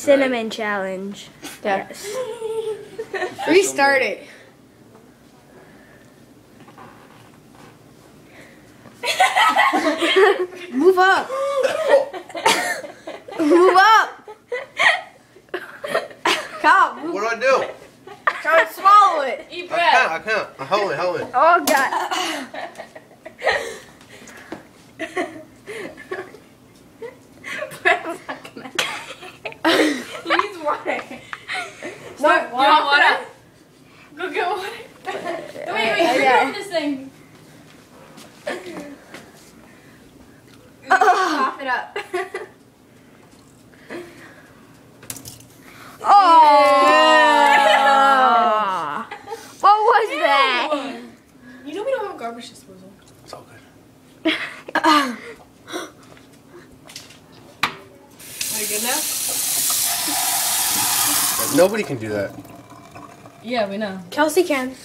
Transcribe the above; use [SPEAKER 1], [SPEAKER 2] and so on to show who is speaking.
[SPEAKER 1] cinnamon challenge.
[SPEAKER 2] Yeah.
[SPEAKER 1] Yes.
[SPEAKER 2] Restart it. Move up. Move up. Come. Move.
[SPEAKER 3] What do I do?
[SPEAKER 2] Try to swallow it.
[SPEAKER 4] Eat bread.
[SPEAKER 3] I can't. Hold it.
[SPEAKER 1] Oh God.
[SPEAKER 4] He needs water.
[SPEAKER 2] No,
[SPEAKER 4] You want water? Go get water. Wait, hurry up with this thing.
[SPEAKER 2] Cough it up.
[SPEAKER 1] Oh. What was that?
[SPEAKER 4] You know we don't have a garbage disposal.
[SPEAKER 3] It's all good.
[SPEAKER 4] Are you good now?
[SPEAKER 3] Nobody can do that.
[SPEAKER 4] Yeah, we know.
[SPEAKER 2] Kelsey can.